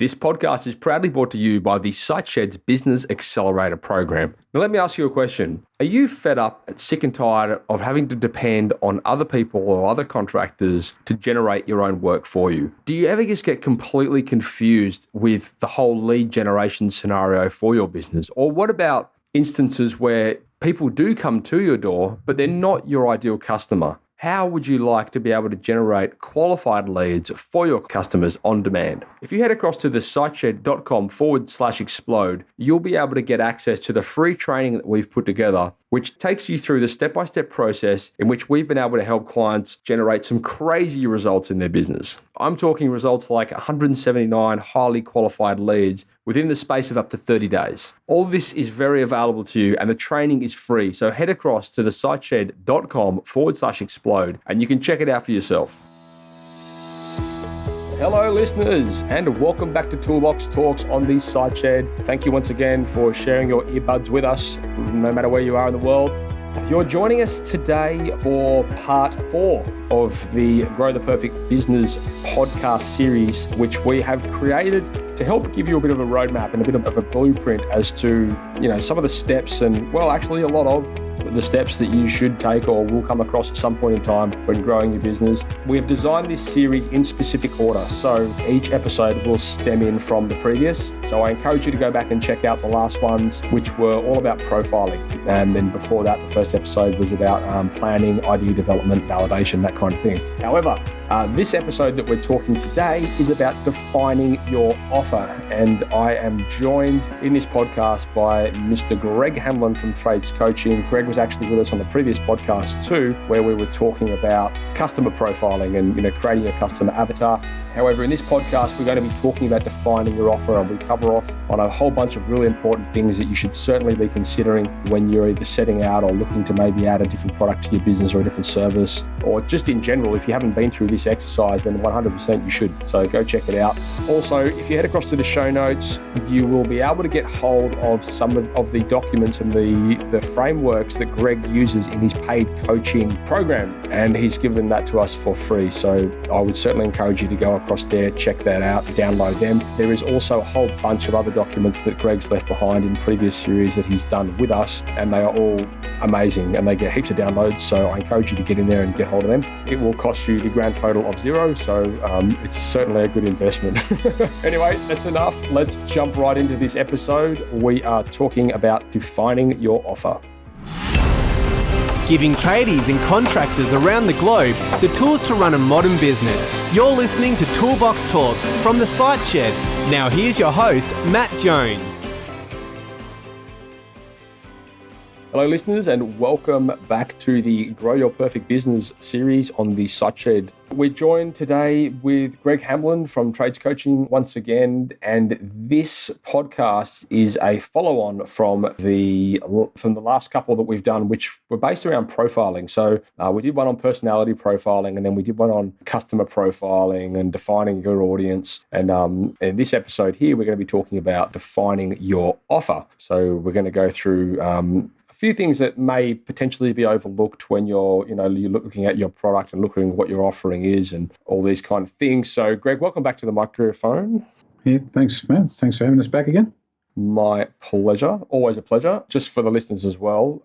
This podcast is proudly brought to you by the SiteShed's Business Accelerator program. Now, let me ask you a question. Are you fed up, sick and tired of having to depend on other people or other contractors to generate your own work for you? Do you ever just get completely confused with the whole lead generation scenario for your business? Or what about instances where people do come to your door, but they're not your ideal customer? How would you like to be able to generate qualified leads for your customers on demand? If you head across to the siteshed.com/explode, you'll be able to get access to the free training that we've put together, which takes you through the step-by-step process in which we've been able to help clients generate some crazy results in their business. I'm talking results like 179 highly qualified leads within the space of up to 30 days. All this is very available to you and the training is free. So head across to the siteshed.com/explode and you can check it out for yourself. Hello listeners and welcome back to Toolbox Talks on the SiteShed. Thank you once again for sharing your earbuds with us, no matter where you are in the world. You're joining us today for part 4 of the Grow the Perfect Business podcast series, which we have created to help give you a bit of a roadmap and a bit of a blueprint as to, some of the steps and, well, actually a lot of the steps that you should take or will come across at some point in time when growing your business. We have designed this series in specific order, so each episode will stem in from the previous. So I encourage you to go back and check out the last ones, which were all about profiling. And then before that, the first episode was about planning, idea development, validation, that kind of thing. However, this episode that we're talking today is about defining your offer. And I am joined in this podcast by Mr. Greg Hamlin from Trades Coaching. Greg was actually with us on the previous podcast too, where we were talking about customer profiling and creating a customer avatar. However, in this podcast, we're going to be talking about defining your offer, and we cover off on a whole bunch of really important things that you should certainly be considering when you're either setting out or looking to maybe add a different product to your business or a different service, or just in general, if you haven't been through this exercise, then 100% you should. So go check it out. Also, if you head across to the show notes, you will be able to get hold of some of the documents and the frameworks that Greg uses in his paid coaching program, and he's given that to us for free. So I would certainly encourage you to go across there, check that out, download them. There is also a whole bunch of other documents that Greg's left behind in previous series that he's done with us, and they are all amazing and they get heaps of downloads. So I encourage you to get in there and get hold of them. It will cost you the grand total of $0, so it's certainly a good investment. Anyway, that's enough. Let's jump right into this episode. We are talking about defining your offer. Giving tradies and contractors around the globe the tools to run a modern business. You're listening to Toolbox Talks from the SiteShed. Now here's your host, Matt Jones. Hello listeners and welcome back to the Grow Your Perfect Business series on the SiteShed. We're joined today with Greg Hamlin from Trades Coaching once again, and this podcast is a follow-on from the last couple that we've done, which were based around profiling. So we did one on personality profiling, and then we did one on customer profiling and defining your audience. And in this episode here, we're going to be talking about defining your offer. So we're going to go through a few things that may potentially be overlooked when you're looking at your product and looking at what your offering is and all these kind of things. So, Greg, welcome back to the microphone. Yeah, thanks, Matt. Thanks for having us back again. My pleasure. Always a pleasure. Just for the listeners as well,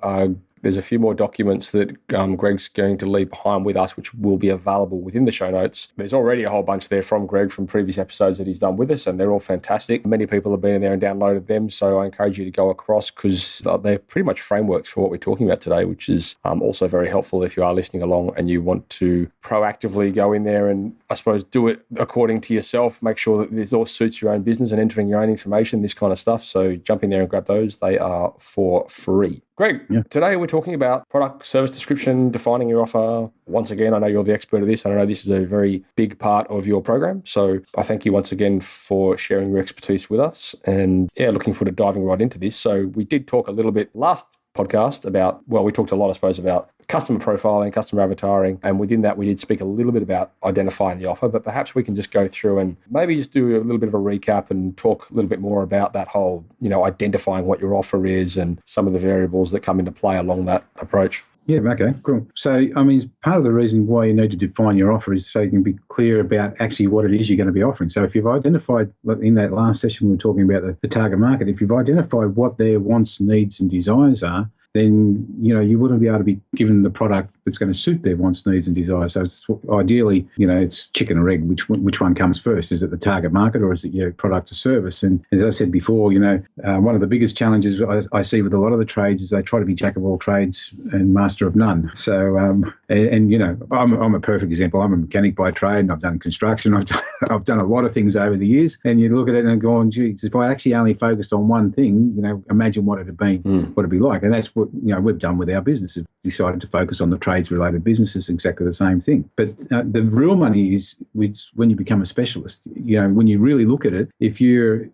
there's a few more documents that Greg's going to leave behind with us, which will be available within the show notes. There's already a whole bunch there from Greg from previous episodes that he's done with us, and they're all fantastic. Many people have been in there and downloaded them, so I encourage you to go across because they're pretty much frameworks for what we're talking about today, which is also very helpful if you are listening along and you want to proactively go in there and, I suppose, do it according to yourself, make sure that this all suits your own business and entering your own information, this kind of stuff. So jump in there and grab those. They are for free. Greg, Today we're talking about product service description, defining your offer. Once again, I know you're the expert of this. I know this is a very big part of your program. So I thank you once again for sharing your expertise with us. And looking forward to diving right into this. So we did talk a little bit last podcast about, we talked a lot, I suppose, about customer profiling, customer avataring, and within that we did speak a little bit about identifying the offer, but perhaps we can just go through and maybe just do a little bit of a recap and talk a little bit more about that whole, identifying what your offer is and some of the variables that come into play along that approach. Yeah, okay, cool. So, I mean, part of the reason why you need to define your offer is so you can be clear about actually what it is you're going to be offering. So if you've identified, in that last session we were talking about the target market, if you've identified what their wants, needs and desires are, then, you wouldn't be able to be given the product that's going to suit their wants, needs and desires. So it's ideally, it's chicken or egg. Which one comes first? Is it the target market or is it your product or service? And as I said before, one of the biggest challenges I see with a lot of the trades is they try to be jack of all trades and master of none. So, I'm a perfect example. I'm a mechanic by trade and I've done construction. I've done a lot of things over the years. And you look at it and go, geez, if I actually only focused on one thing, imagine what it'd be, what it'd be like. And that's what we've done with our business. We've decided to focus on the trades-related businesses, exactly the same thing. But the real money is when you become a specialist. When you really look at it, if you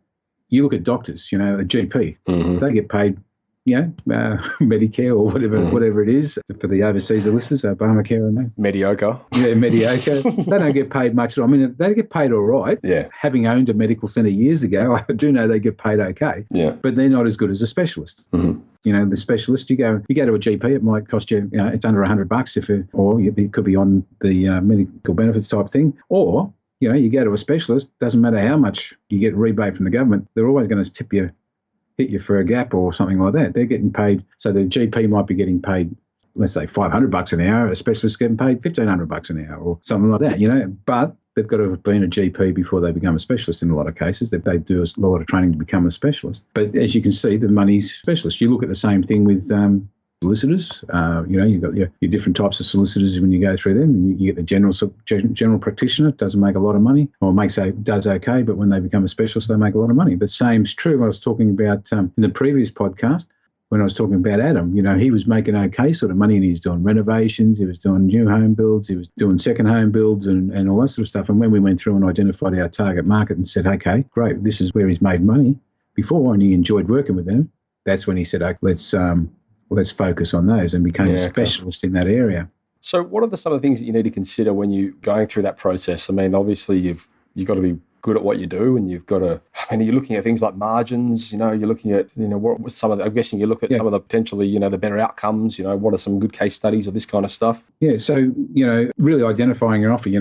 look at doctors, a GP, they get paid, Medicare or whatever it is for the overseas listeners, Obamacare and that. Mediocre. Yeah, mediocre. They don't get paid much. I mean, they get paid all right. Yeah. Having owned a medical centre years ago, I do know they get paid okay. Yeah. But they're not as good as a specialist. Mm-hmm. The specialist, you go to a GP, it might cost you, it's under $100 or it could be on the medical benefits type thing, or you go to a specialist. Doesn't matter how much you get rebate from the government, they're always going to hit you for a gap or something like that. They're getting paid, so the GP might be getting paid, let's say $500 an hour. A specialist getting paid $1,500 an hour or something like that. But they've got to have been a GP before they become a specialist in a lot of cases. They do a lot of training to become a specialist. But as you can see, the money's specialist. You look at the same thing with solicitors. You've got your different types of solicitors when you go through them. You get the general practitioner, doesn't make a lot of money, or does okay, but when they become a specialist, they make a lot of money. The same's true. I was talking about in the previous podcast, when I was talking about Adam, he was making okay sort of money, and he was doing renovations, he was doing new home builds, he was doing second home builds and all that sort of stuff. And when we went through and identified our target market and said, okay, great, this is where he's made money before and he enjoyed working with them, that's when he said, okay, let's focus on those, and became a specialist in that area. So what are some of the things that you need to consider when you're going through that process? I mean, obviously you've got to be good at what you do, and you've got to, you're looking at things like margins, you're looking at, what some of the, I'm guessing you look at some of the potentially, the better outcomes, what are some good case studies of this kind of stuff? Yeah. So, really identifying your offer,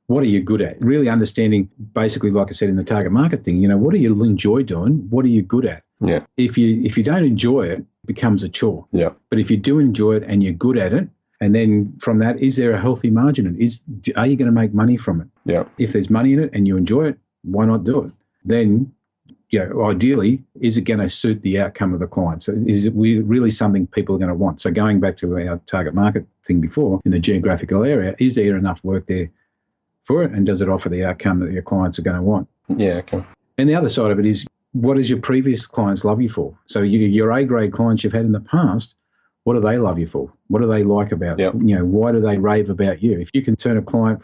what are you good at? Really understanding, basically, like I said in the target market thing, what do you enjoy doing? What are you good at? Yeah. If you don't enjoy it, it becomes a chore. Yeah. But if you do enjoy it and you're good at it, and then from that, is there a healthy margin in it? Are you going to make money from it? Yeah. If there's money in it and you enjoy it, why not do it? Then, ideally, is it going to suit the outcome of the client? So is it really something people are going to want? So going back to our target market thing before, in the geographical area, is there enough work there for it? And does it offer the outcome that your clients are going to want? Yeah, okay. And the other side of it is, what does your previous clients love you for? So your A-grade clients you've had in the past, what do they love you for? What do they like about Yep. why do they rave about you? If you can turn a client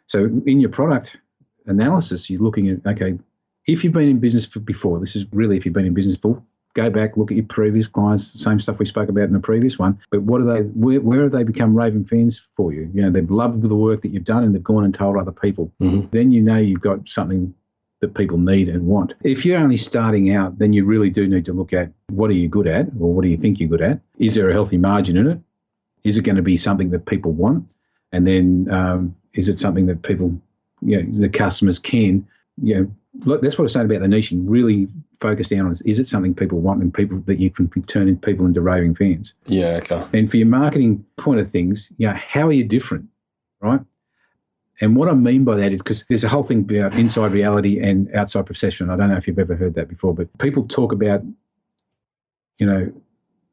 so in your product analysis, you're looking at, okay, if you've been in business before, this is really if you've been in business before, go back, look at your previous clients, the same stuff we spoke about in the previous one, but where have they become raving fans for you? They've loved the work that you've done and they've gone and told other people. Mm-hmm. Then you've got something that people need and want. If you're only starting out, then you really do need to look at, what are you good at, or what do you think you're good at? Is there a healthy margin in it? Is it going to be something that people want? And then is it something that people, the customers can, that's what I said about the niching, really focus down on, is it something people want and people that you can turn people into raving fans? Yeah, okay. And for your marketing point of things, how are you different, right? And what I mean by that is, because there's a whole thing about inside reality and outside perception. I don't know if you've ever heard that before, but people talk about,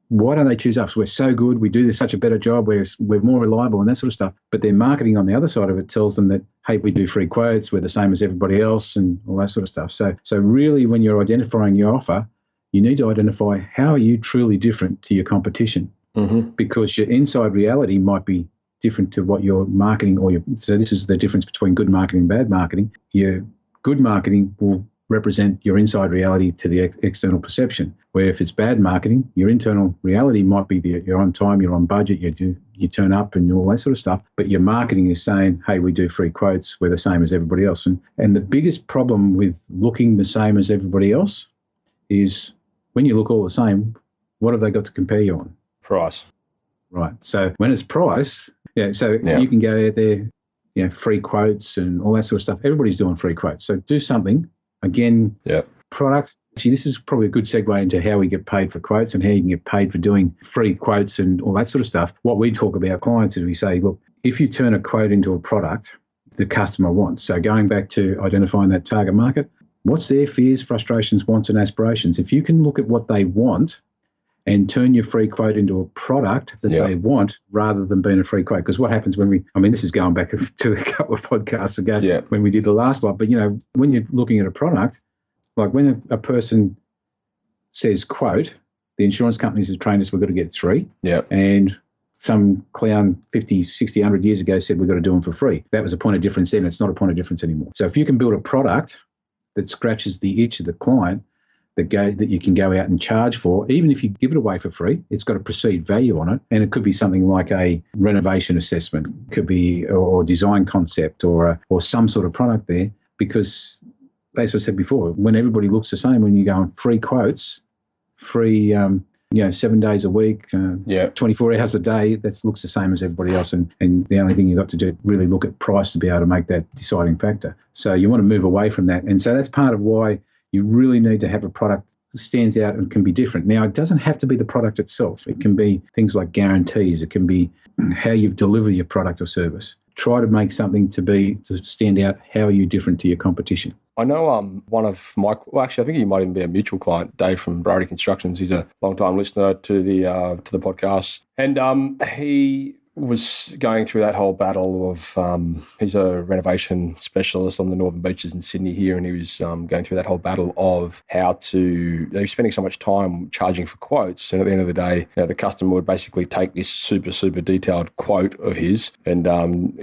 why don't they choose us? We're so good. We do such a better job. We're more reliable and that sort of stuff. But their marketing on the other side of it tells them that, hey, we do free quotes. We're the same as everybody else and all that sort of stuff. So really, when you're identifying your offer, you need to identify, how are you truly different to your competition? Mm-hmm. Because your inside reality might be different to what your marketing so this is the difference between good marketing and bad marketing. Your good marketing will represent your inside reality to the external perception, where if it's bad marketing, your internal reality might be you're on time, you're on budget, you turn up and all that sort of stuff, but your marketing is saying, hey, we do free quotes, we're the same as everybody else. And the biggest problem with looking the same as everybody else is, when you look all the same, what have they got to compare you on? Price. Right. So when it's price, you can go out there, free quotes and all that sort of stuff. Everybody's doing free quotes. So do something. Again, products. Actually, this is probably a good segue into how we get paid for quotes and how you can get paid for doing free quotes and all that sort of stuff. What we talk about clients is we say, look, if you turn a quote into a product the customer wants. So going back to identifying that target market, what's their fears, frustrations, wants and aspirations? If you can look at what they want and turn your free quote into a product that they want rather than being a free quote. Because what happens this is going back to a couple of podcasts ago when we did the last lot, but when you're looking at a product, like when a person says quote, the insurance companies have trained us we've got to get 3. Yeah. And some clown 50, 60, 100 years ago said we've got to do them for free. That was a point of difference then. It's not a point of difference anymore. So if you can build a product that scratches the itch of the client that you can go out and charge for, even if you give it away for free, it's got a perceived value on it. And it could be something like a renovation assessment, could be or design concept or some sort of product there, because as I said before, when everybody looks the same, when you go on free quotes, free 7 days a week, 24 hours a day, that looks the same as everybody else. And the only thing you've got to do is really look at price to be able to make that deciding factor. So you want to move away from that. And so that's part of why you really need to have a product that stands out and can be different. Now, it doesn't have to be the product itself. It can be things like guarantees. It can be how you deliver your product or service. Try to make something to stand out. How are you different to your competition? I know one of my, I think he might even be a mutual client, Dave from Brody Constructions. He's a long-time listener to the podcast. And he was going through that whole battle of, he's a renovation specialist on the Northern Beaches in Sydney here, and he was going through that whole battle of how to, he's spending so much time charging for quotes, and at the end of the day, the customer would basically take this super, super detailed quote of his and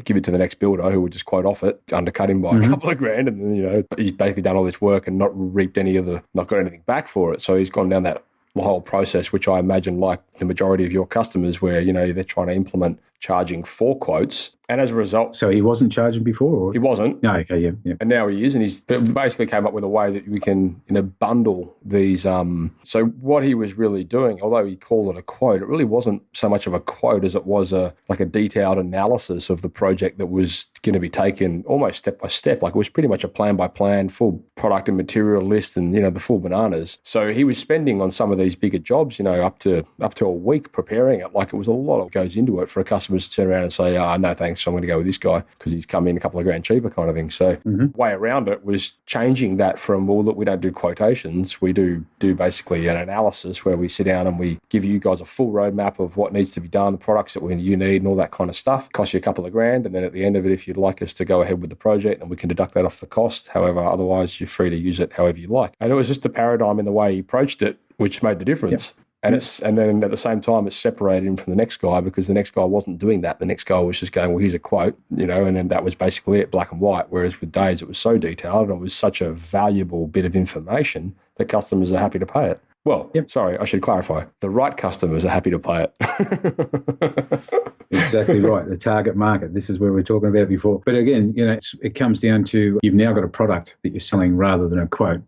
give it to the next builder who would just quote off it, undercut him by a couple of grand, and then, he's basically done all this work and not reaped not got anything back for it. So he's gone down that whole process, which I imagine like the majority of your customers where, they're trying to implement charging for quotes. And as a result... So he wasn't charging before? Or? He wasn't. No, okay, yeah. And now he is. And he's basically came up with a way that we can, bundle these. So what he was really doing, although he called it a quote, it really wasn't so much of a quote as it was a detailed analysis of the project that was going to be taken almost step by step. Like it was pretty much a plan by plan, full product and material list and, the full bananas. So he was spending on some of these bigger jobs, up to a week preparing it. Like it was a lot that goes into it for a customer to turn around and say, no, thanks, I'm going to go with this guy because he's come in a couple of grand cheaper kind of thing. So the way around it was changing that from, well, look, we don't do quotations. We do basically an analysis where we sit down and we give you guys a full roadmap of what needs to be done, the products that you need and all that kind of stuff. Cost you a couple of grand. And then at the end of it, if you'd like us to go ahead with the project, then we can deduct that off the cost. However, otherwise you're free to use it however you like. And it was just the paradigm in the way he approached it, which made the difference. Yep. And then at the same time, it separated him from the next guy because the next guy wasn't doing that. The next guy was just going, well, here's a quote, and then that was basically it, black and white. Whereas with Dave's, it was so detailed and it was such a valuable bit of information that customers are happy to pay it. Well, sorry, I should clarify. The right customers are happy to pay it. Exactly right. The target market. This is where we were talking about before. But again, it comes down to you've now got a product that you're selling rather than a quote.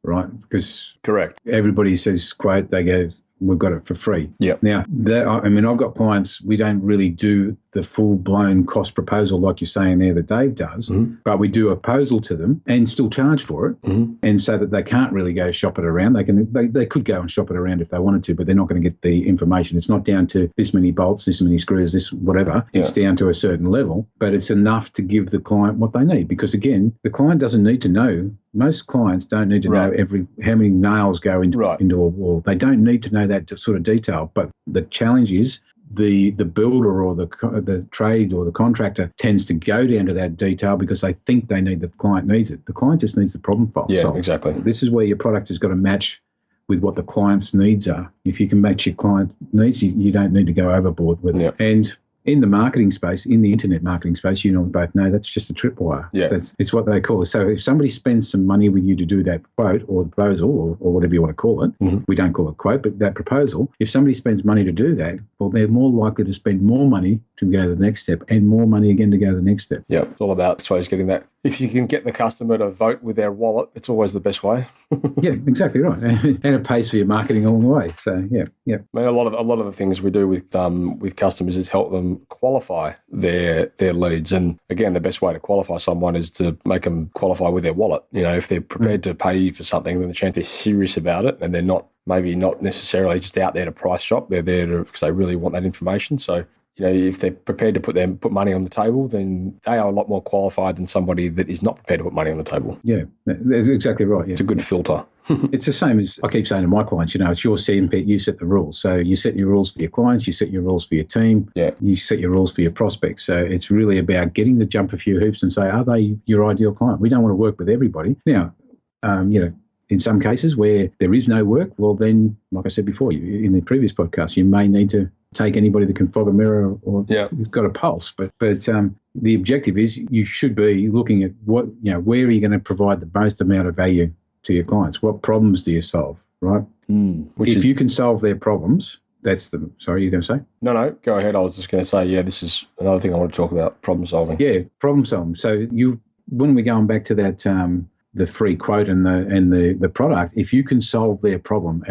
Right, because correct. Everybody says quote, they go, we've got it for free. Yeah. Now, I've got clients, we don't really do the full-blown cost proposal like you're saying there that Dave does, but we do a proposal to them and still charge for it, and so that they can't really go shop it around. They could go and shop it around if they wanted to, but they're not going to get the information. It's not down to this many bolts, this many screws, this whatever. Yeah. It's down to a certain level, but it's enough to give the client what they need. Because again, the client doesn't need to know. Most clients don't need to know how many nails go into a wall. They don't need to know that sort of detail. But the challenge is the builder or the trade or the contractor tends to go down to that detail because they think the client needs it. The client just needs the problem solved. Yeah, exactly. This is where your product has got to match with what the client's needs are. If you can match your client needs, you don't need to go overboard with it. And in the marketing space, in the internet marketing space, both know that's just a tripwire. Yeah. So it's what they call it. So if somebody spends some money with you to do that quote or the proposal or whatever you want to call it, we don't call it quote, but that proposal, if somebody spends money to do that, well, they're more likely to spend more money to go to the next step and more money again to go to the next step. Yeah, it's all about, I suppose, getting that If you can get the customer to vote with their wallet, it's always the best way. Yeah, exactly right, and it pays for your marketing along the way. So yeah. I mean, a lot of the things we do with customers is help them qualify their leads. And again, the best way to qualify someone is to make them qualify with their wallet. You know, if they're prepared to pay you for something, then the chance they're serious about it, and they're not necessarily just out there to price shop. They're there because they really want that information. So, you know, if they're prepared to put money on the table, then they are a lot more qualified than somebody that is not prepared to put money on the table. Yeah, that's exactly right. Yeah. It's a good filter. It's the same as I keep saying to my clients, you know, it's your sandpit, you set the rules. So you set your rules for your clients, you set your rules for your team, you set your rules for your prospects. So it's really about getting to jump a few hoops and say, are they your ideal client? We don't want to work with everybody. Now, you know, in some cases where there is no work, well, then, like I said before, in the previous podcast, you may need to take anybody that can fog a mirror or who's got a pulse. But the objective is you should be looking at where are you going to provide the most amount of value to your clients? What problems do you solve, right? If you can solve their problems, that's the... Sorry, you're going to say? No, go ahead. I was just going to say, this is another thing I want to talk about, problem solving. Yeah, problem solving. So when we're going back to that... the free quote and the product, if you can solve their problem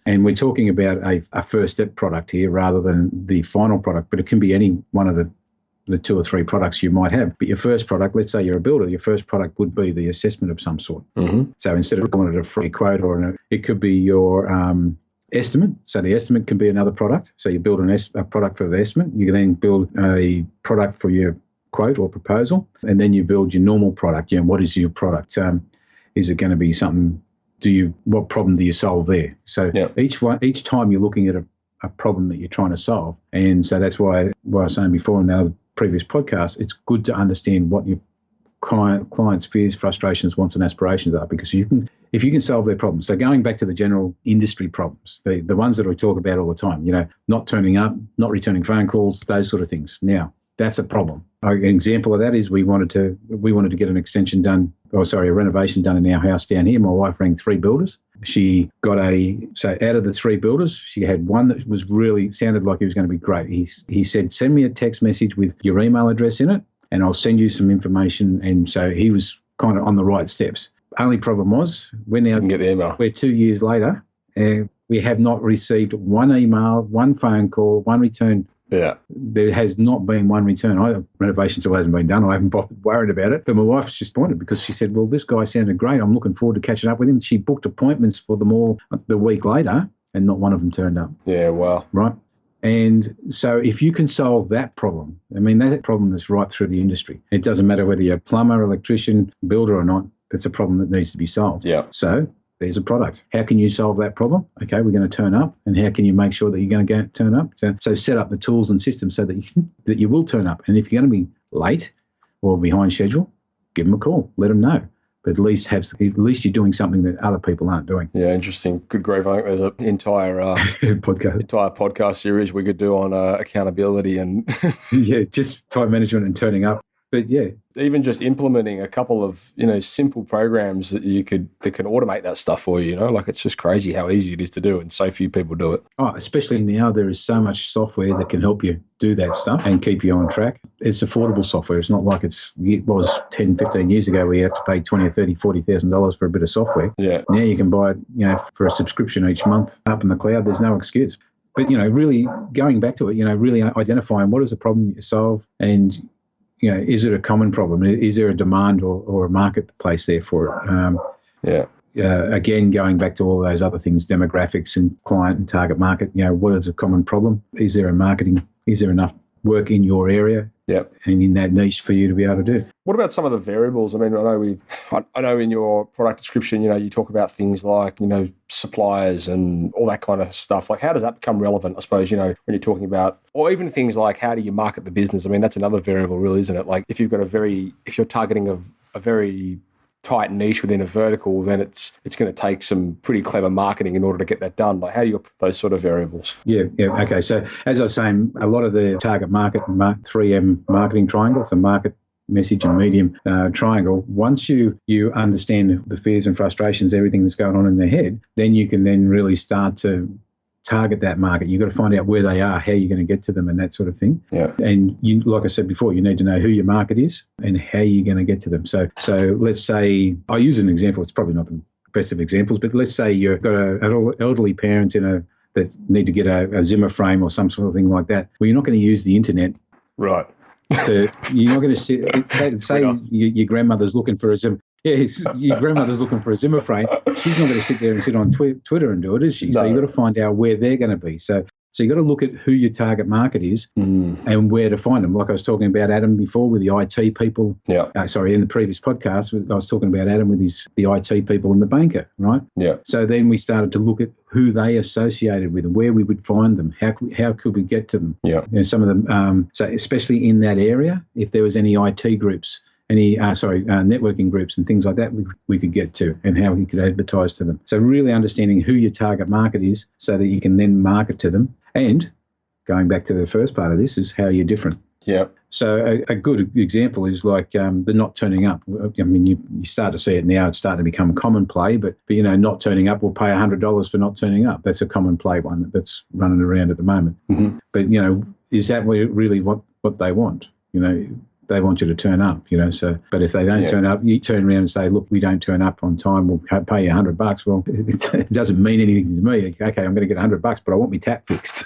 and we're talking about a first step product here rather than the final product, but it can be any one of the two or three products you might have. But your first product, let's say you're a builder, your first product would be the assessment of some sort. Mm-hmm. So instead of calling it a free quote it could be your estimate. So the estimate can be another product. So you build a product for the estimate. You can then build a product for your quote or proposal, and then you build your normal product. What is your product? Is it going to be something? What problem do you solve there? So each time you're looking at a problem that you're trying to solve, and so that's why I was saying before in our previous podcast, it's good to understand what your clients' fears, frustrations, wants, and aspirations are, because if you can solve their problems. So going back to the general industry problems, the ones that we talk about all the time, not turning up, not returning phone calls, those sort of things. Now, that's a problem. An example of that is we wanted to get a renovation done in our house down here. My wife rang 3 builders. She got out of the 3 builders, she had one that was really sounded like it was going to be great. He said, send me a text message with your email address in it, and I'll send you some information. And so he was kind of on the right steps. Only problem was didn't get the email. We're 2 years later, and we have not received one email, one phone call, one return. Yeah. There has not been one return. Renovation still hasn't been done. I haven't bothered worried about it. But my wife's disappointed because she said, well, this guy sounded great. I'm looking forward to catching up with him. She booked appointments for them all the week later, and not one of them turned up. Yeah, wow. Right. And so if you can solve that problem, I mean, that problem is right through the industry. It doesn't matter whether you're a plumber, electrician, builder or not. That's a problem that needs to be solved. Yeah. So there's a product. How can you solve that problem? Okay, we're going to turn up. And how can you make sure that you're going to turn up? So set up the tools and systems so that you will turn up. And if you're going to be late or behind schedule, give them a call. Let them know. But at least you're doing something that other people aren't doing. Yeah, interesting. Good grief. I think there's an entire podcast series we could do on accountability and yeah, just time management and turning up. But yeah, even just implementing a couple of simple programs that can automate that stuff for you. Like it's just crazy how easy it is to do, and so few people do it. Oh, especially now there is so much software that can help you do that stuff and keep you on track. It's affordable software. It's not like it was 10, 15 years ago where you had to pay $20,000 or $30,000, $40,000 for a bit of software. Yeah. Now you can buy it, for a subscription each month up in the cloud. There's no excuse. But really going back to it, really identifying what is the problem you solve, and is it a common problem? Is there a demand or a marketplace there for it? Again, going back to all those other things, demographics and client and target market, what is a common problem? Is there enough work in your area and in that niche for you to be able to do? What about some of the variables? I mean, I know in your product description, you talk about things like, suppliers and all that kind of stuff. Like, how does that become relevant, I suppose, when you're talking about, or even things like how do you market the business? I mean, that's another variable really, isn't it? Like if you're targeting a very tight niche within a vertical, then it's going to take some pretty clever marketing in order to get that done. Like how do you those sort of variables? Yeah. Okay. So as I was saying, a lot of the target market 3M marketing triangle, so market, message and medium triangle. Once you understand the fears and frustrations, everything that's going on in their head, then you can then really start to target that market. You've got to find out where they are, how you're going to get to them, and that sort of thing. Yeah. And you, like I said before, you need to know who your market is and how you're going to get to them. So let's say, I'll use an example. It's probably not the best of examples, but let's say you've got an elderly parent that need to get a Zimmer frame or some sort of thing like that. Well, you're not going to use the internet. Right. You're not going to say your grandmother's looking for a Zimmer. Yeah, your grandmother's looking for a Zimmer frame. She's not going to sit there and sit on Twitter and do it, is she? No. So you've got to find out where they're going to be. So you've got to look at who your target market is and where to find them. Like I was talking about Adam before with the IT people. Yeah. In the previous podcast, I was talking about Adam with the IT people and the banker, right? Yeah. So then we started to look at who they associated with and where we would find them. How could we get to them? Yeah. Some of them, so especially in that area, if there was any IT groups, networking groups and things like that we could get to, and how we could advertise to them. So really understanding who your target market is so that you can then market to them. And going back to the first part of this is how you're different. Yeah. So a good example is like the not turning up. I mean, you start to see it now. It's starting to become common play, but not turning up, we'll pay $100 for not turning up. That's a common play one that's running around at the moment. Mm-hmm. But, is that really what they want? They want you to turn up, but if they don't turn up, you turn around and say, look, we don't turn up on time, we'll pay you $100. Well, it doesn't mean anything to me. Okay, I'm going to get $100, but I want my tap fixed.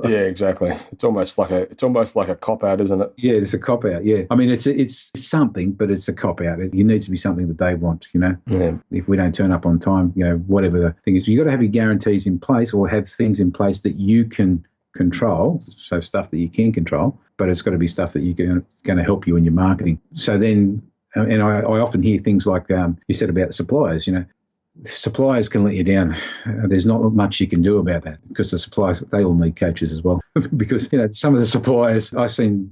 Yeah, exactly. It's almost like a cop out, isn't it? Yeah, it's a cop out. Yeah. I mean, it's something, but it's a cop out. It needs to be something that they want, Yeah. If we don't turn up on time, whatever the thing is, you've got to have your guarantees in place or have things in place that you can control, so stuff that you can control, but it's got to be stuff that you're going to help you in your marketing. So then, and I often hear things like you said about suppliers, suppliers can let you down. There's not much you can do about that because the suppliers, they all need coaches as well. Because, some of the suppliers, I've seen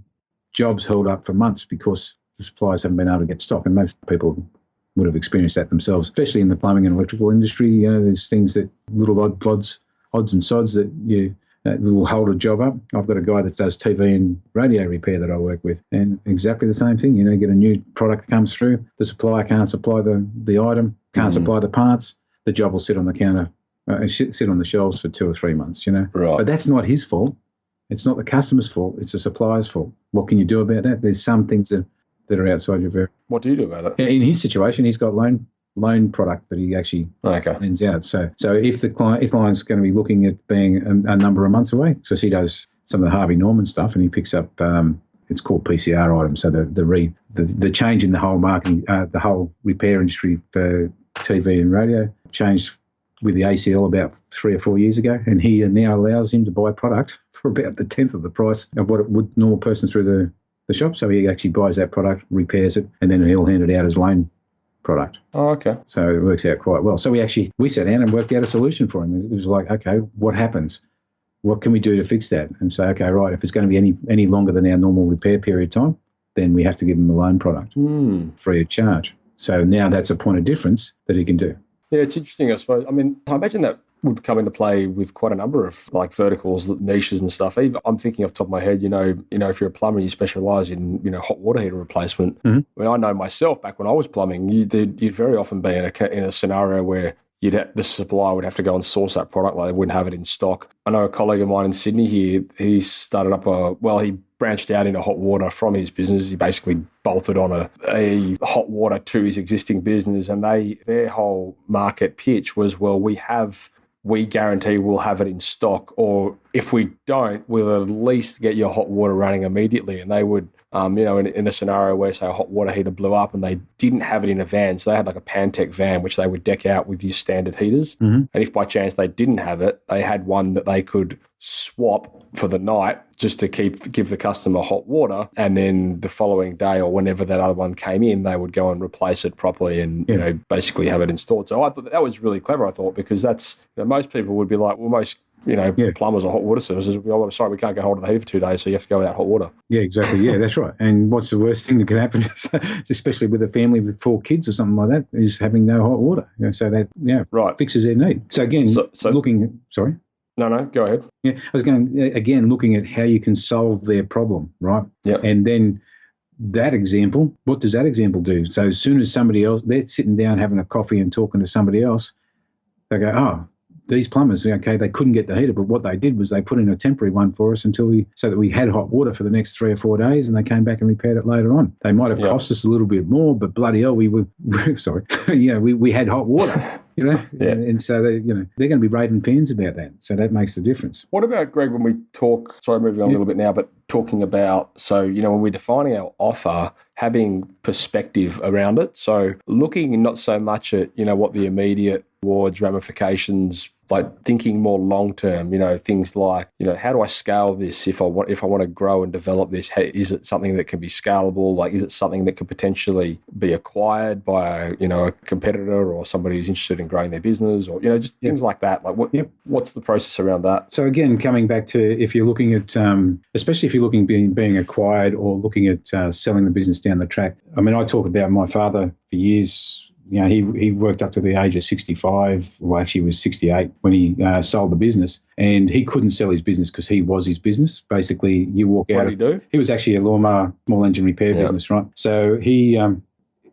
jobs held up for months because the suppliers haven't been able to get stock, and most people would have experienced that themselves, especially in the plumbing and electrical industry. There's things that little odds and sods that will hold a job up. I've got a guy that does TV and radio repair that I work with, and exactly the same thing. Get a new product comes through, the supplier can't supply the item, can't supply the parts, the job will sit on the counter, sit on the shelves for 2 or 3 months, Right. But that's not his fault. It's not the customer's fault. It's the supplier's fault. What can you do about that? There's some things that are outside your very. What do you do about it? In his situation, he's got loan product that he actually lends out. So if the client's going to be looking at being a number of months away, because he does some of the Harvey Norman stuff, and he picks up it's called PCR items. So the change in the whole marketing, the whole repair industry for TV and radio changed with the ACL about 3 or 4 years ago, and he now allows him to buy product for about the 10th of the price of what it would normal person through the shop. So he actually buys that product, repairs it, and then he'll hand it out as loan product. Oh, okay. So it works out quite well. So we sat down and worked out a solution for him. It was like, okay, what happens? What can we do to fix that? And say, okay, right, if it's going to be any longer than our normal repair period time, then we have to give him a loan product free of charge. So now that's a point of difference that he can do. Yeah, it's interesting, I suppose. I mean, I imagine that would come into play with quite a number of verticals, niches and stuff. Even, I'm thinking off the top of my head, if you're a plumber, you specialise in, hot water heater replacement. Mm-hmm. I mean, I know myself back when I was plumbing, you'd very often be in a scenario where the supplier would have to go and source that product, like they wouldn't have it in stock. I know a colleague of mine in Sydney here, he started up he branched out into hot water from his business. He basically bolted on a hot water to his existing business, and their whole market pitch was, we guarantee we'll have it in stock, or if we don't, we'll at least get your hot water running immediately. And they would, in a scenario where, say, a hot water heater blew up and they didn't have it in a van, so they had like a Pantech van, which they would deck out with your standard heaters. Mm-hmm. And if by chance they didn't have it, they had one that they could swap for the night just to give the customer hot water, and then the following day or whenever that other one came in, they would go and replace it properly and basically have it installed. So I thought that was really clever. I thought, because that's most people would be like, well, most plumbers or hot water services would be, oh, sorry, we can't get hold of the heater for 2 days, so you have to go without hot water. Yeah, exactly. Yeah, that's right. And what's the worst thing that can happen, especially with a family with 4 kids or something like that, is having no hot water. So that fixes their need. So again, sorry. No, go ahead. Yeah, I was looking at how you can solve their problem, right? Yeah. And then that example, what does that example do? So as soon as somebody else, they're sitting down having a coffee and talking to somebody else, they go, oh, these plumbers, okay, they couldn't get the heater, but what they did was they put in a temporary one for us so that we had hot water for the next 3 or 4 days, and they came back and repaired it later on. They might have cost us a little bit more, but bloody hell, we had hot water. And so they're going to be raving fans about that. So that makes the difference. What about, Greg, when we talk, sorry, moving on a little bit now, but talking about, so, when we're defining our offer, having perspective around it. So looking not so much at, what the immediate rewards, ramifications, like thinking more long term, things like, how do I scale this if I want to grow and develop this? Is it something that can be scalable? Like, is it something that could potentially be acquired by, a competitor or somebody who's interested in growing their business, or, just things like that? Like, what's the process around that? So again, coming back to, if you're looking at, especially if you're looking being acquired or looking at selling the business down the track. I mean, I talk about my father for years. He worked up to the age of 65. Well, actually, he was 68 when he sold the business, and he couldn't sell his business because he was his business. Basically, you walk out. What did he do? He was actually a lawnmower, small engine repair business, right? So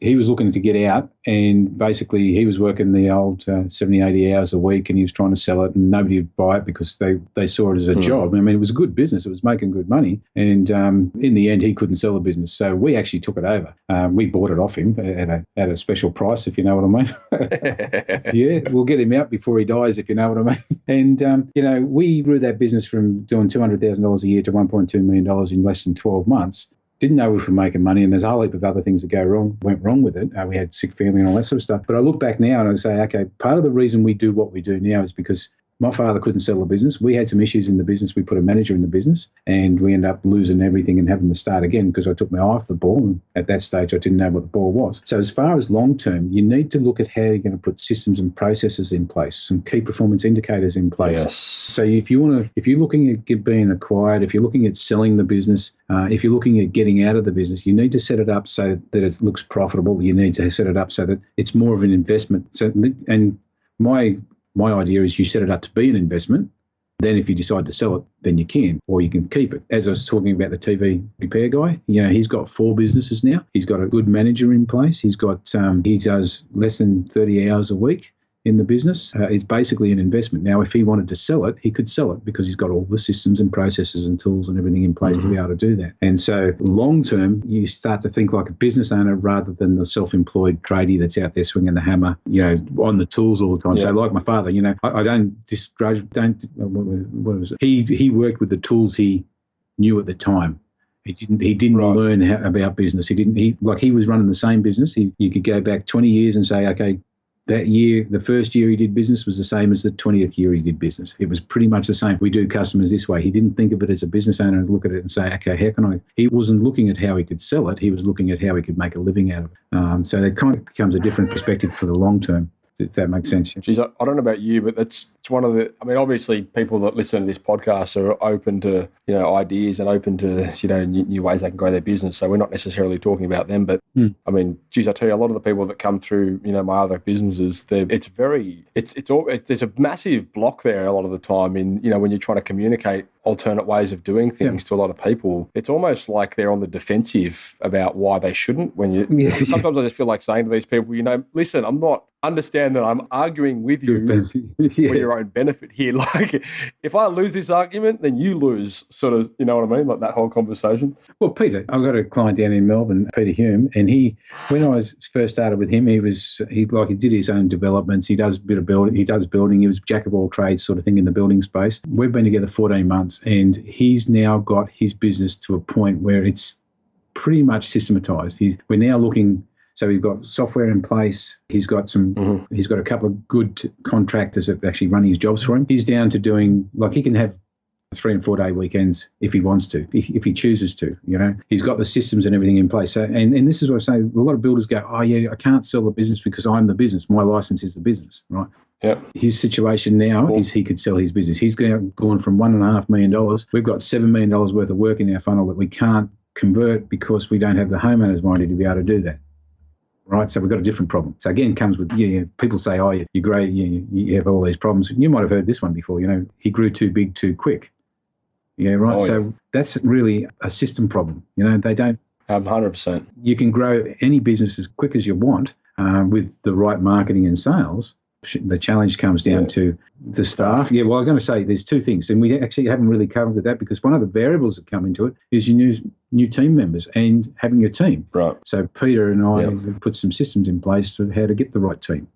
he was looking to get out, and basically he was working the old 70, 80 hours a week, and he was trying to sell it, and nobody would buy it because they saw it as a job. I mean, it was a good business. It was making good money. And in the end, he couldn't sell the business. So we actually took it over. We bought it off him at a special price, if you know what I mean. Yeah, we'll get him out before he dies, if you know what I mean. And, we grew that business from doing $200,000 a year to $1.2 million in less than 12 months. Didn't know if we were making money, and there's a whole heap of other things that went wrong with it. We had sick family and all that sort of stuff. But I look back now and I say, okay, part of the reason we do what we do now is because my father couldn't sell the business. We had some issues in the business. We put a manager in the business, and we ended up losing everything and having to start again because I took my eye off the ball. And at that stage, I didn't know what the ball was. So as far as long term, you need to look at how you're going to put systems and processes in place, some key performance indicators in place. Yes. So if you're looking at being acquired, if you're looking at selling the business, if you're looking at getting out of the business, you need to set it up so that it looks profitable. You need to set it up so that it's more of an investment. So, and my idea is you set it up to be an investment. Then if you decide to sell it, then you can, or you can keep it. As I was talking about the TV repair guy, he's got 4 businesses now. He's got a good manager in place. He does less than 30 hours a week in the business. It's basically an investment. Now, if he wanted to sell it, he could sell it because he's got all the systems and processes and tools and everything in place to be able to do that. And so long term, you start to think like a business owner rather than the self-employed tradie that's out there swinging the hammer, on the tools all the time. Yeah. So like my father, I don't discourage, what was it? He worked with the tools he knew at the time. He didn't learn about business. He was running the same business. You could go back 20 years and say, okay, that year, the first year he did business was the same as the 20th year he did business. It was pretty much the same. We do customers this way. He didn't think of it as a business owner and look at it and say, okay, how can I? He wasn't looking at how he could sell it. He was looking at how he could make a living out of it. So that kind of becomes a different perspective for the long term, if that makes sense. Geez, I don't know about you, but it's one of the, obviously people that listen to this podcast are open to, ideas and open to, new ways they can grow their business. So we're not necessarily talking about them, but I tell you, a lot of the people that come through, my other businesses, there's a massive block there a lot of the time in, when you're trying to communicate alternate ways of doing things to a lot of people. It's almost like they're on the defensive about why they shouldn't. Sometimes I just feel like saying to these people, listen, understand that I'm arguing with you for your own benefit here. Like, if I lose this argument, then you lose, sort of, you know what I mean? Like that whole conversation. Well, Peter, I've got a client down in Melbourne, Peter Hume, and when I first started with him, he did his own developments. He does a bit of building. He does building. He was jack of all trades sort of thing in the building space. We've been together 14 months, and he's now got his business to a point where it's pretty much systematized. We're now looking. So we've got software in place. He's got he's got a couple of good contractors that actually run his jobs for him. He's down to doing, he can have 3 and 4 day weekends if he wants to, if he chooses to, He's got the systems and everything in place. So, and this is what I say, a lot of builders go, oh yeah, I can't sell the business because I'm the business. My license is the business, right? Yeah. His situation now is he could sell his business. He's gone from $1.5 million. We've got $7 million worth of work in our funnel that we can't convert because we don't have the homeowners minded to be able to do that. Right, so we've got a different problem. So again, comes with people say, oh, you're great, you have all these problems. You might have heard this one before. He grew too big too quick. Yeah, right. So that's really a system problem. They don't. 100%. You can grow any business as quick as you want with the right marketing and sales, The challenge comes down to the staff. Yeah, well, I'm going to say there's two things, and we actually haven't really covered that, because one of the variables that come into it is your new team members and having your team. Right. So Peter and I put some systems in place for how to get the right team,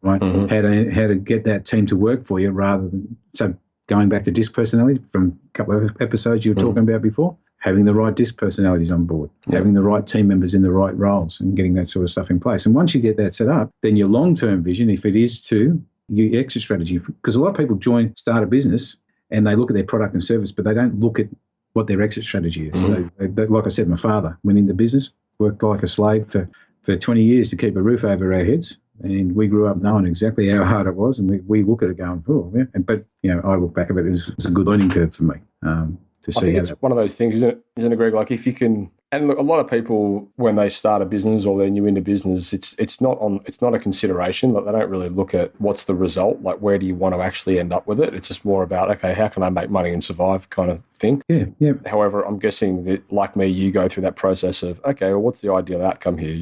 right? Mm-hmm. How to get that team to work for you, rather than, so going back to DISC personality from a couple of episodes you were talking about before, having the right DISC personalities on board, having the right team members in the right roles, and getting that sort of stuff in place. And once you get that set up, then your long-term vision, if it is to your exit strategy, because a lot of people start a business and they look at their product and service, but they don't look at what their exit strategy is. Mm-hmm. So like I said, my father went into business, worked like a slave for 20 years to keep a roof over our heads. And we grew up knowing exactly how hard it was, and we look at it going, oh, yeah. But, I look back at it as a good learning curve for me. I think it's one of those things, isn't it, Greg? Like, if you can, and look, a lot of people, when they start a business or they're new into business, it's not a consideration. Like, they don't really look at what's the result, like where do you want to actually end up with it. It's just more about, okay, how can I make money and survive kind of thing. Yeah. However, I'm guessing that, like me, you go through that process of, okay, well, what's the ideal outcome here?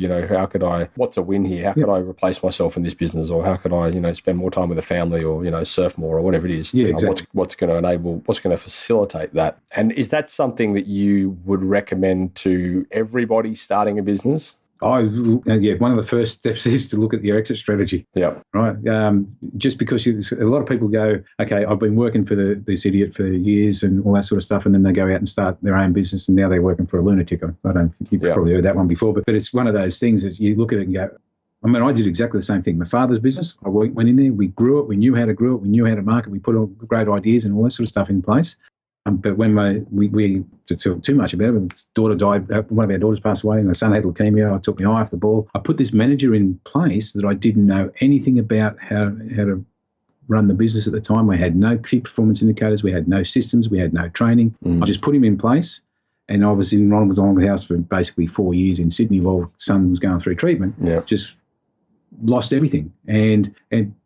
What's a win here? How could I replace myself in this business, or how could I, spend more time with the family, or, surf more, or whatever it is. Yeah, exactly. What's going to facilitate that? And is that something that you would recommend to everybody starting a business? One of the first steps is to look at your exit strategy. Yeah. Right. Just because a lot of people go, okay, I've been working for this idiot for years and all that sort of stuff, and then they go out and start their own business, and now they're working for a lunatic. You've probably heard that one before, but it's one of those things that you look at it and go, I did exactly the same thing. My father's business, I went in there, we grew it, we knew how to grow it, we knew how to market, we put all great ideas and all that sort of stuff in place. But when we talk too much about it, when his daughter died, one of our daughters passed away, and my son had leukemia, I took my eye off the ball. I put this manager in place that I didn't know anything about how to run the business at the time. We had no key performance indicators, we had no systems, we had no training. I just put him in place, and I was in Ronald McDonald House for basically 4 years in Sydney while son was going through treatment. Yeah. Just lost everything.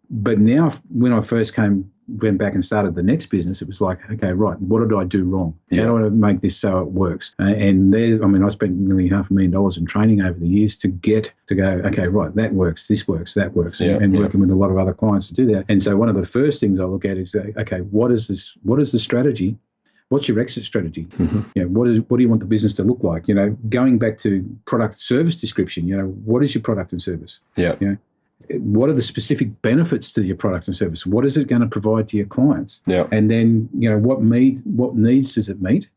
But now, when I first went back and started the next business, it was like, okay, right, what did I do wrong? How do I make this so it works? And I spent nearly $500,000 in training over the years to go, okay, right, that works, this works, that works, and working with a lot of other clients to do that. And so one of the first things I look at is, okay, what is the strategy? What's your exit strategy? Mm-hmm. What do you want the business to look like? Going back to product service description, what is your product and service? Yeah. What are the specific benefits to your product and service? What is it going to provide to your clients? Yeah. And then, what needs does it meet?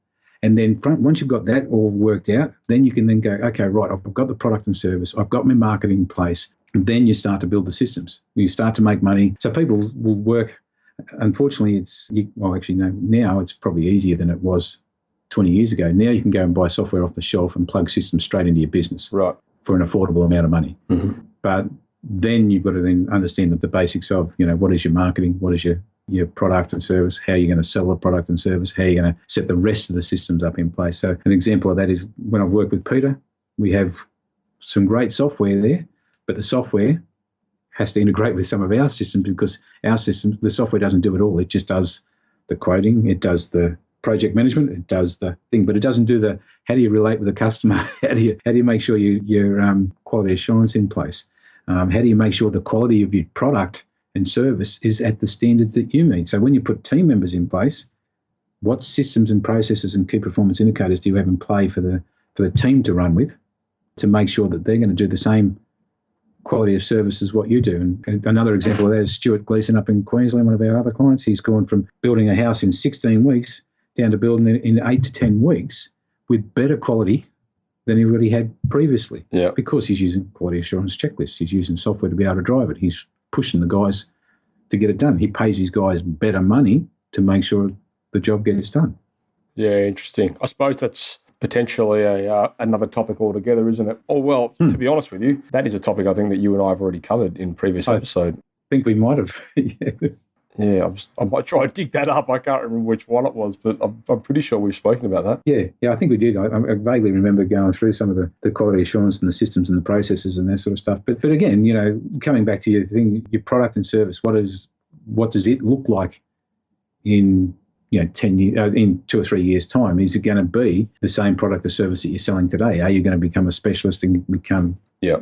And then once you've got that all worked out, then you can then go, okay, right, I've got the product and service, I've got my marketing in place. And then you start to build the systems. You start to make money. So people will work. Unfortunately, now it's probably easier than it was 20 years ago. Now you can go and buy software off the shelf and plug systems straight into your business, right, for an affordable amount of money. Mm-hmm. But then you've got to then understand the basics of, what is your marketing, what is your product and service, how you're going to sell the product and service, how you're going to set the rest of the systems up in place. So an example of that is when I've worked with Peter, we have some great software there, but the software has to integrate with some of our systems, because our systems, the software doesn't do it all. It just does the quoting, it does the project management, it does the thing, but it doesn't do the, how do you relate with the customer? How do you make sure your quality assurance in place? How do you make sure the quality of your product and service is at the standards that you meet? So when you put team members in place, what systems and processes and key performance indicators do you have in play for the team to run with, to make sure that they're going to do the same quality of service as what you do? And another example of that is Stuart Gleason up in Queensland, one of our other clients. He's gone from building a house in 16 weeks down to building it in 8 to 10 weeks with better quality than he already had previously. Yeah. Because he's using quality assurance checklists. He's using software to be able to drive it. He's pushing the guys to get it done. He pays his guys better money to make sure the job gets done. Yeah, interesting. I suppose that's potentially another topic altogether, isn't it? Oh, well, to be honest with you, that is a topic I think that you and I have already covered in previous episode. I think we might have. Yeah, I might try and dig that up. I can't remember which one it was, but I'm pretty sure we've spoken about that. Yeah, I think we did. I vaguely remember going through some of the quality assurance and the systems and the processes and that sort of stuff. But again, coming back to your thing, your product and service, what does it look like in 10 years, in 2 or 3 years' time? Is it going to be the same product or service that you're selling today? Are you going to become a specialist and become Yeah.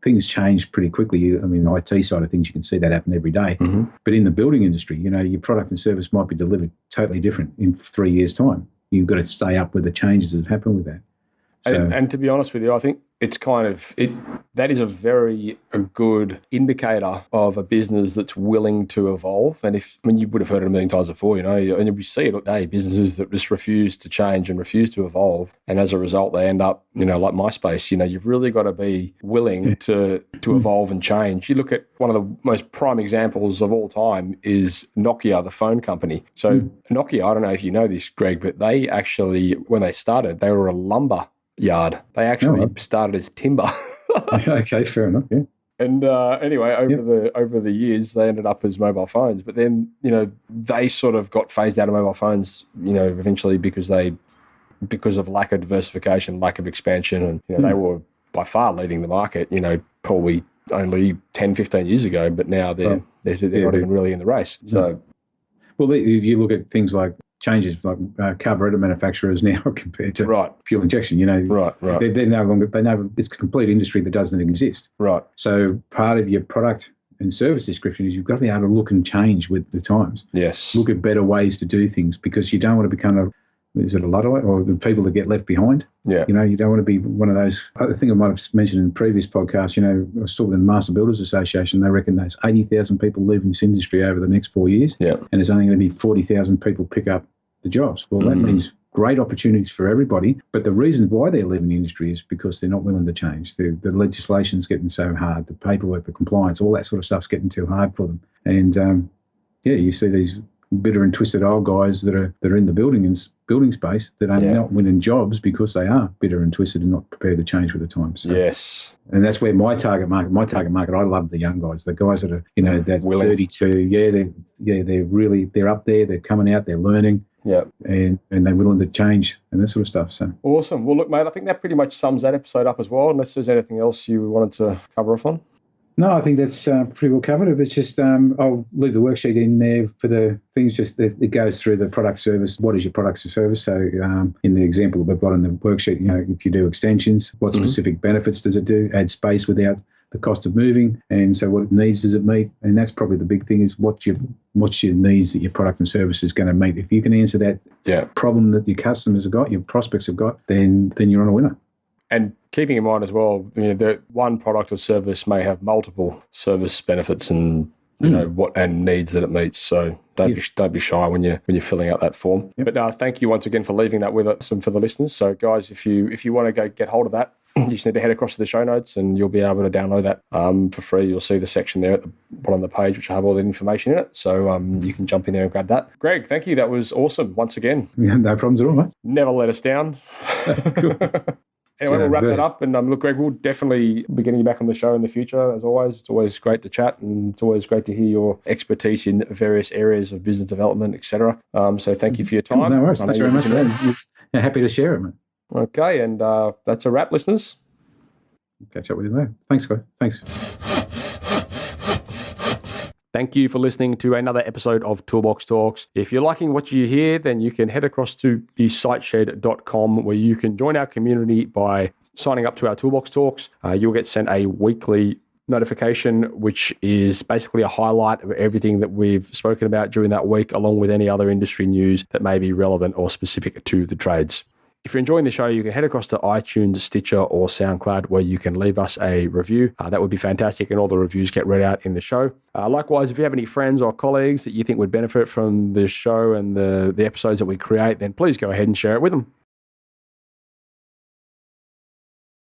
Things change pretty quickly. I mean, the IT side of things, you can see that happen every day. Mm-hmm. But in the building industry, your product and service might be delivered totally different in 3 years' time. You've got to stay up with the changes that happen with that. So, and to be honest with you, I think it's that is a very good indicator of a business that's willing to evolve. And you would have heard it a million times before, and we see it all day, businesses that just refuse to change and refuse to evolve. And as a result, they end up, like MySpace, you've really got to be willing to evolve and change. You look at one of the most prime examples of all time is Nokia, the phone company. So Nokia, I don't know if you know this, Greg, but they actually, when they started, they were a lumber yard. They actually started as timber. Okay, fair enough. Yeah. And anyway, over the years, they ended up as mobile phones. But then, they sort of got phased out of mobile phones, eventually because of lack of diversification, lack of expansion, and they were by far leading the market. Probably only 10, 15 years ago, but now they're not even really in the race. So, well, if you look at things like changes like carburetor manufacturers now compared to fuel injection, right. They're no longer, it's a complete industry that doesn't exist. Right. So part of your product and service description is you've got to be able to look and change with the times. Yes. Look at better ways to do things, because you don't want to become a Luddite or the people that get left behind. Yeah. You don't want to be one of those. I think I might have mentioned in the previous podcast, I was talking to the Master Builders Association. They reckon there's 80,000 people leaving this industry over the next 4 years. Yeah. And there's only going to be 40,000 people pick up the jobs. Well, that means great opportunities for everybody. But the reasons why they're leaving the industry is because they're not willing to change. The legislation's getting so hard, the paperwork, the compliance, all that sort of stuff's getting too hard for them. And you see these bitter and twisted old guys that are in the building space that are not winning jobs because they are bitter and twisted and not prepared to change with the times. So, yes. And that's where my target market, I love the young guys, the guys that are, that willing. 32, they're up there, they're coming out, they're learning. Yeah. And they're willing to change and that sort of stuff. So awesome. Well, look, mate, I think that pretty much sums that episode up as well, unless there's anything else you wanted to cover off on. No, I think that's pretty well covered. It's just I'll leave the worksheet in there for the things. Just it goes through the product service. What is your product or service? So in the example that we've got in the worksheet, if you do extensions, what specific benefits does it do? Add space without the cost of moving, and so what needs does it meet? And that's probably the big thing, is what's your needs that your product and service is going to meet. If you can answer that problem that your customers have got, your prospects have got, then you're on a winner. And keeping in mind as well, that one product or service may have multiple service benefits and what and needs that it meets. So don't be shy when you're filling out that form. Yep. But thank you once again for leaving that with us and for the listeners. So guys, if you want to go get hold of that, you just need to head across to the show notes and you'll be able to download that for free. You'll see the section there at the bottom of the page which will have all the information in it. So you can jump in there and grab that. Greg, thank you. That was awesome once again. Yeah, no problems at all, mate. Never let us down. Cool. Anyway, we'll wrap that up. And look, Greg, we'll definitely be getting you back on the show in the future, as always. It's always great to chat, and it's always great to hear your expertise in various areas of business development, etc. So thank you for your time. Cool, no worries. Thanks very much, man. Happy to share it, man. Okay, and that's a wrap, listeners. Catch up with you later. Thanks, guys. Thanks. Thank you for listening to another episode of Toolbox Talks. If you're liking what you hear, then you can head across to thesiteshed.com, where you can join our community by signing up to our Toolbox Talks. You'll get sent a weekly notification, which is basically a highlight of everything that we've spoken about during that week, along with any other industry news that may be relevant or specific to the trades. If you're enjoying the show, you can head across to iTunes, Stitcher, or SoundCloud, where you can leave us a review. That would be fantastic, and all the reviews get read out in the show. Likewise, if you have any friends or colleagues that you think would benefit from the show and the episodes that we create, then please go ahead and share it with them.